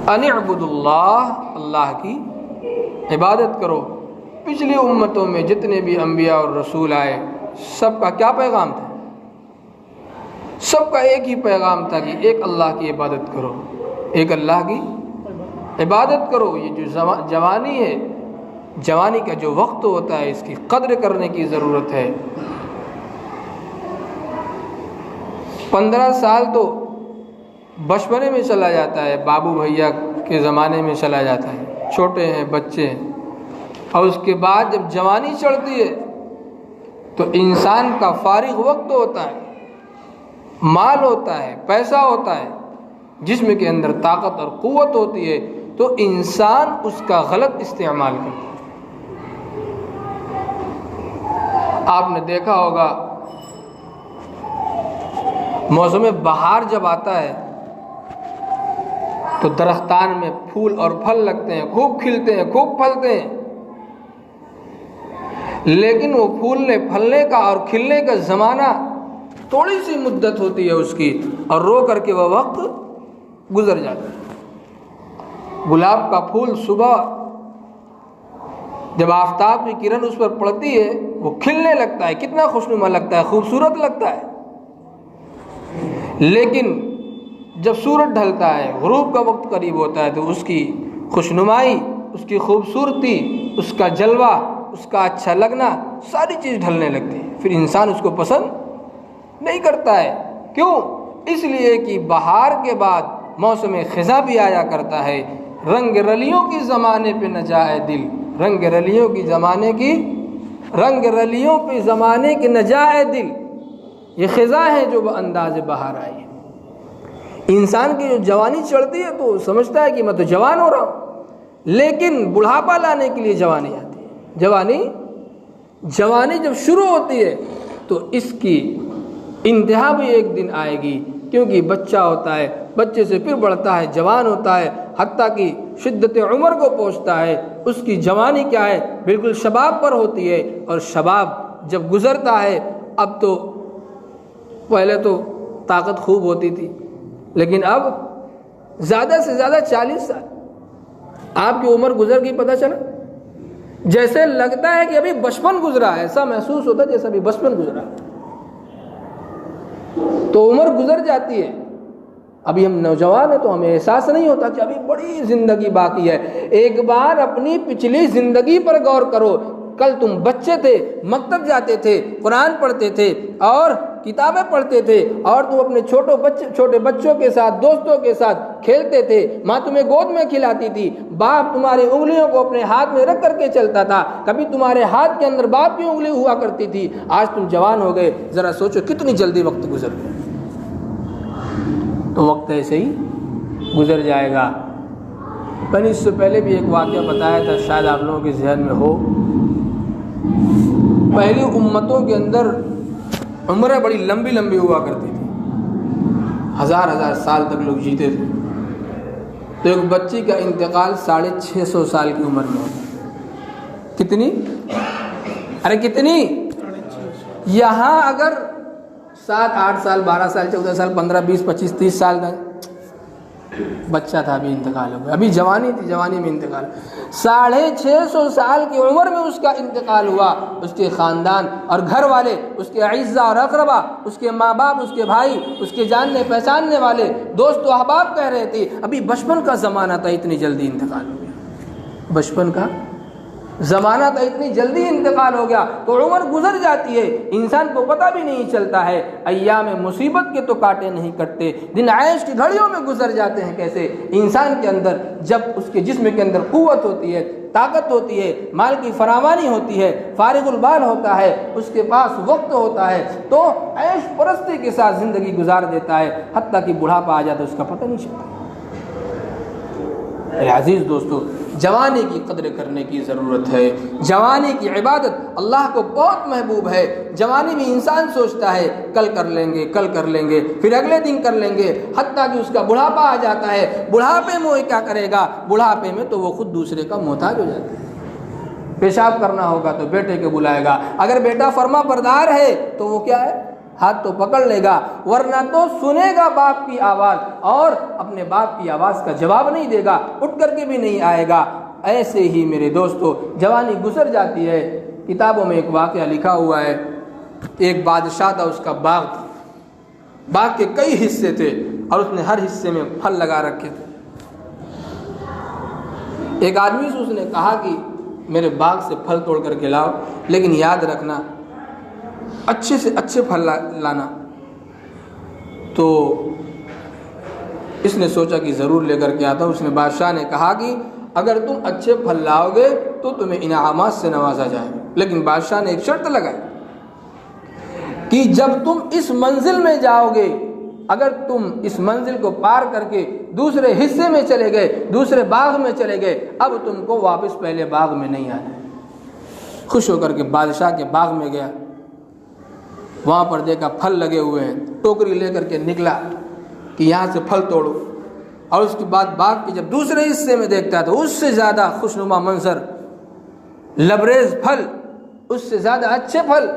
ان اعبدوا اللہ، اللہ کی عبادت کرو۔ پچھلی امتوں میں جتنے بھی انبیاء اور رسول آئے سب کا کیا پیغام تھا؟ سب کا ایک ہی پیغام تھا کہ ایک اللہ کی عبادت کرو، ایک اللہ کی عبادت کرو۔ یہ جو جوانی ہے، جوانی کا جو وقت ہوتا ہے اس کی قدر کرنے کی ضرورت ہے۔ 15 سال تو بچپنے میں چلا جاتا ہے، بابو بھیا کے زمانے میں چلا جاتا ہے، چھوٹے ہیں، بچے ہیں، اور اس کے بعد جب جوانی چڑھتی ہے تو انسان کا فارغ وقت ہوتا ہے، مال ہوتا ہے، پیسہ ہوتا ہے، جسم کے اندر طاقت اور قوت ہوتی ہے، تو انسان اس کا غلط استعمال کرتا ہے۔ آپ نے دیکھا ہوگا موسم بہار جب آتا ہے تو درختان میں پھول اور پھل لگتے ہیں، خوب کھلتے ہیں، خوب پھلتے ہیں، لیکن وہ پھولنے پھلنے کا اور کھلنے کا زمانہ تھوڑی سی مدت ہوتی ہے اس کی، اور رو کر کے وہ وقت گزر جاتا ہے۔ گلاب کا پھول صبح جب آفتاب کی کرن اس پر پڑتی ہے وہ کھلنے لگتا ہے، کتنا خوشنما لگتا ہے، خوبصورت لگتا ہے، لیکن جب سورج ڈھلتا ہے، غروب کا وقت قریب ہوتا ہے، تو اس کی خوشنمائی، اس کی خوبصورتی، اس کا جلوہ، اس کا اچھا لگنا، ساری چیز ڈھلنے لگتی ہے، پھر انسان اس کو پسند نہیں کرتا ہے۔ کیوں؟ اس لیے کہ بہار کے بعد موسم خزاں بھی آیا کرتا ہے۔ رنگ رلیوں کی زمانے پہ نہ جائے دل، رنگ رلیوں کی زمانے کی، رنگ رلیوں پہ زمانے کے نہ جائے دل، یہ خزاں ہے جو انداز بہار آئی ہے۔ انسان کی جو جوانی چڑھتی ہے تو سمجھتا ہے کہ میں تو جوان ہو رہا ہوں، لیکن بڑھاپا لانے کے لیے جوانی آتی ہے۔ جوانی جب شروع ہوتی ہے تو اس کی انتہا بھی ایک دن آئے گی، کیونکہ بچہ ہوتا ہے، بچے سے پھر بڑھتا ہے، جوان ہوتا ہے، حتیٰ کہ شدت عمر کو پہنچتا ہے۔ اس کی جوانی کیا ہے؟ بالکل شباب پر ہوتی ہے، اور شباب جب گزرتا ہے، اب تو پہلے تو طاقت خوب ہوتی تھی، لیکن اب زیادہ سے زیادہ 40 سال آپ کی عمر گزر گئی، پتہ چلا جیسے لگتا ہے کہ ابھی بچپن گزرا ہے، ایسا محسوس ہوتا ہے جیسے ابھی بچپن گزرا ہے۔ تو عمر گزر جاتی ہے، ابھی ہم نوجوان ہیں تو ہمیں احساس نہیں ہوتا کہ ابھی بڑی زندگی باقی ہے۔ ایک بار اپنی پچھلی زندگی پر غور کرو۔ کل تم بچے تھے، مکتب جاتے تھے، قرآن پڑھتے تھے اور کتابیں پڑھتے تھے، اور تم اپنے چھوٹے بچوں کے ساتھ، دوستوں کے ساتھ کھیلتے تھے، ماں تمہیں گود میں کھلاتی تھی، باپ تمہاری انگلیوں کو اپنے ہاتھ میں رکھ کر کے چلتا تھا، کبھی تمہارے ہاتھ کے اندر باپ کی انگلی ہوا کرتی تھی۔ آج تم جوان ہو گئے، ذرا سوچو کتنی جلدی وقت گزر گیا۔ تو وقت ایسے ہی گزر جائے گا۔ میں نے اس سے پہلے بھی ایک واقعہ بتایا تھا، شاید آپ لوگوں کے ذہن میں ہو۔ پہلی امتوں کے اندر عمریں بڑی لمبی لمبی ہوا کرتی تھی، ہزار سال تک لوگ جیتے تھے۔ تو ایک بچی کا انتقال 650 سال کی عمر میں ہوتا۔ کتنی؟ ارے کتنی؟ یہاں اگر 7 8 سال 12 سال 14 سال 15 20 25 30 سال کا بچہ تھا، ابھی انتقال ہو گیا، ابھی جوانی تھی، جوانی میں انتقال۔ 650 سال کی عمر میں اس کا انتقال ہوا۔ اس کے خاندان اور گھر والے، اس کے اعزا اور اقربا، اس کے ماں باپ، اس کے بھائی، اس کے جاننے پہچاننے والے، دوست و احباب کہہ رہے تھے ابھی بچپن کا زمانہ تھا، اتنی جلدی انتقال ہو گیا۔ بچپن کا زمانہ تھا، اتنی جلدی انتقال ہو گیا۔ تو عمر گزر جاتی ہے، انسان کو پتہ بھی نہیں چلتا ہے۔ ایام مصیبت کے تو کاٹے نہیں کٹتے، دن عیش کی گھڑیوں میں گزر جاتے ہیں کیسے۔ انسان کے اندر جب اس کے جسم کے اندر قوت ہوتی ہے، طاقت ہوتی ہے، مال کی فراوانی ہوتی ہے، فارغ البال ہوتا ہے، اس کے پاس وقت ہوتا ہے، تو عیش پرستی کے ساتھ زندگی گزار دیتا ہے، حتیٰ کہ بڑھاپا آ جاتا ہے اس کا پتہ نہیں چلتا۔ اے عزیز دوستو، جوانی کی قدر کرنے کی ضرورت ہے۔ جوانی کی عبادت اللہ کو بہت محبوب ہے۔ جوانی میں انسان سوچتا ہے کل کر لیں گے، کل کر لیں گے، پھر اگلے دن کر لیں گے، حتیٰ کہ اس کا بڑھاپا آ جاتا ہے۔ بڑھاپے میں وہ کیا کرے گا؟ بڑھاپے میں تو وہ خود دوسرے کا محتاج ہو جاتا ہے۔ پیشاب کرنا ہوگا تو بیٹے کو بلائے گا، اگر بیٹا فرما بردار ہے تو وہ کیا ہے؟ ہاتھ تو پکڑ لے گا، ورنہ تو سنے گا باپ کی آواز اور اپنے باپ کی آواز کا جواب نہیں دے گا، اٹھ کر کے بھی نہیں آئے گا۔ ایسے ہی میرے دوستو جوانی گزر جاتی ہے۔ کتابوں میں ایک واقعہ لکھا ہوا ہے، ایک بادشاہ تھا، اس کا باغ تھا، باغ کے کئی حصے تھے اور اس نے ہر حصے میں پھل لگا رکھے تھے۔ ایک آدمی سے اس نے کہا کہ میرے باغ سے پھل توڑ کر کے لاؤ، لیکن یاد رکھنا اچھے سے اچھے پھل لانا۔ تو اس نے سوچا کہ ضرور لے کر کے آتا ہوں۔ اس نے بادشاہ نے کہا کہ اگر تم اچھے پھل لاؤ گے تو تمہیں انعامات سے نوازا جائے گا، لیکن بادشاہ نے ایک شرط لگائی کہ جب تم اس منزل میں جاؤ گے، اگر تم اس منزل کو پار کر کے دوسرے حصے میں چلے گئے، دوسرے باغ میں چلے گئے، اب تم کو واپس پہلے باغ میں نہیں آنا۔ خوش ہو کر کے بادشاہ کے باغ میں گیا، وہاں پر دیکھا پھل لگے ہوئے ہیں، ٹوکری لے کر کے نکلا کہ یہاں سے پھل توڑو، اور اس کے بعد باغ کے جب دوسرے حصے میں دیکھتا تو اس سے زیادہ خوشنما منظر، لبریز پھل، اس سے زیادہ اچھے پھل۔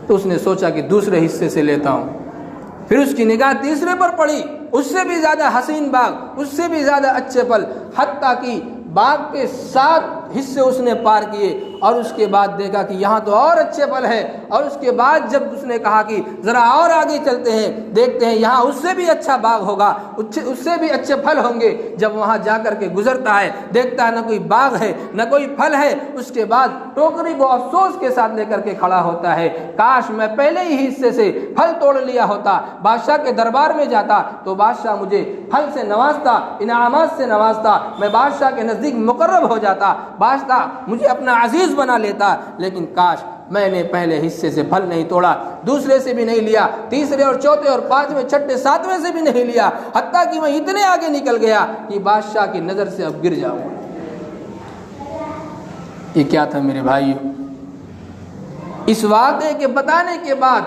تو اس نے سوچا کہ دوسرے حصے سے لیتا ہوں۔ پھر اس کی نگاہ تیسرے پر پڑی، اس سے بھی زیادہ حسین باغ، اس سے بھی زیادہ اچھے پھل، حتیٰ کہ باغ کے 7 حصے اس نے پار کیے، اور اس کے بعد دیکھا کہ یہاں تو اور اچھے پھل ہیں، اور اس کے بعد جب اس نے کہا کہ ذرا اور آگے چلتے ہیں، دیکھتے ہیں یہاں اس سے بھی اچھا باغ ہوگا، اس سے بھی اچھے پھل ہوں گے۔ جب وہاں جا کر کے گزرتا ہے، دیکھتا ہے نہ کوئی باغ ہے نہ کوئی پھل ہے، اس کے بعد ٹوکری کو افسوس کے ساتھ لے کر کے کھڑا ہوتا ہے، کاش میں پہلے ہی حصے سے پھل توڑ لیا ہوتا، بادشاہ کے دربار میں جاتا تو بادشاہ مجھے پھل سے نوازتا، انعامات سے نوازتا، میں بادشاہ کے نزدیک مقرب ہو جاتا، بادشاہ مجھے اپنا عزیز بنا لیتا، لیکن کاش میں نے پہلے حصے سے پھل نہیں توڑا، دوسرے سے بھی نہیں لیا، تیسرے اور چوتھے اور 5ویں 6ٹھے 7ویں سے بھی نہیں لیا، حتیٰ کہ میں اتنے آگے نکل گیا کہ بادشاہ کی نظر سے اب گر جاؤں۔ یہ کیا تھا میرے بھائیو؟ اس واقعے کے بتانے کے بعد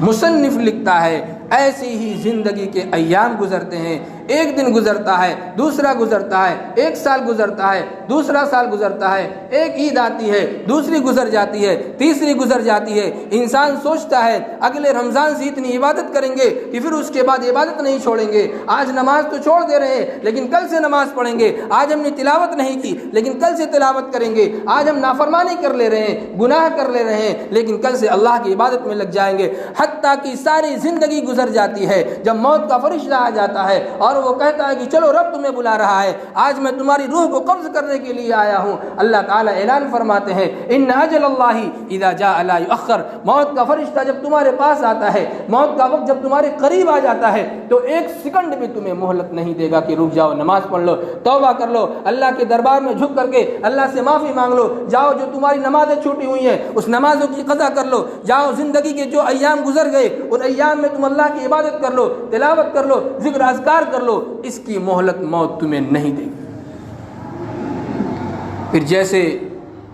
مصنف لکھتا ہے ایسی ہی زندگی کے ایام گزرتے ہیں، ایک دن گزرتا ہے، دوسرا گزرتا ہے، 1 سال گزرتا ہے، دوسرا سال گزرتا ہے، ایک عید آتی ہے، دوسری گزر جاتی ہے، تیسری گزر جاتی ہے۔ انسان سوچتا ہے اگلے رمضان سے اتنی عبادت کریں گے کہ پھر اس کے بعد عبادت نہیں چھوڑیں گے، آج نماز تو چھوڑ دے رہے ہیں لیکن کل سے نماز پڑھیں گے، آج ہم نے تلاوت نہیں کی لیکن کل سے تلاوت کریں گے، آج ہم نافرمانی کر لے رہے ہیں، گناہ کر لے رہے ہیں لیکن کل سے اللہ کی عبادت میں لگ جائیں گے، حتیٰ کہ ساری زندگی گزر جاتی ہے۔ جب موت کا فرشتہ آ جاتا ہے اور وہ کہتا ہے کہ چلو رب تمہیں بلا رہا ہے، آج میں تمہاری روح کو قبض کرنے کے لیے آیا ہوں، اللہ تعالیٰ اعلان فرماتے ہیں ان اجل اللہ اذا جاء لا یؤخر، موت کا فرشتہ جب تمہارے پاس آتا ہے، موت کا وقت جب تمہارے قریب آ جاتا ہے تو 1 سیکنڈ بھی تمہیں مہلت نہیں دے گا کہ رک جاؤ، نماز پڑھ لو، توبہ کر لو، اللہ کے دربار میں جھک کر کے اللہ سے معافی مانگ لو، جاؤ جو تمہاری نمازیں چھوٹی ہوئی ہیں اس نمازوں کی قضا کر لو، جاؤ زندگی کے جو ایام گزر گئے ان ایام میں تم اللہ کی عبادت کر لو، تلاوت کر لو، ذکر اذکار کر لو، اس کی مہلت موت تمہیں نہیں دے گی۔ پھر جیسے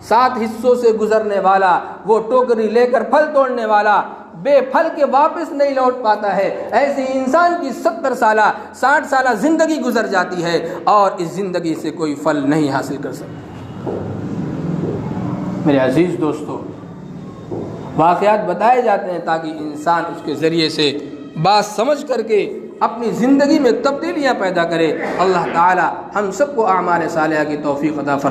7 حصوں سے گزرنے والا وہ ٹوکری لے کر پھل توڑنے والا بے پھل کے واپس نہیں لوٹ پاتا ہے، ایسے انسان کی 70 سالہ 60 سالہ زندگی گزر جاتی ہے اور اس زندگی سے کوئی پھل نہیں حاصل کر سکتا۔ میرے عزیز دوستو، واقعات بتائے جاتے ہیں تاکہ انسان اس کے ذریعے سے بات سمجھ کر کے اپنی زندگی میں تبدیلیاں پیدا کرے۔ اللہ تعالی ہم سب کو اعمال صالحہ کی توفیق عطا فرمائے۔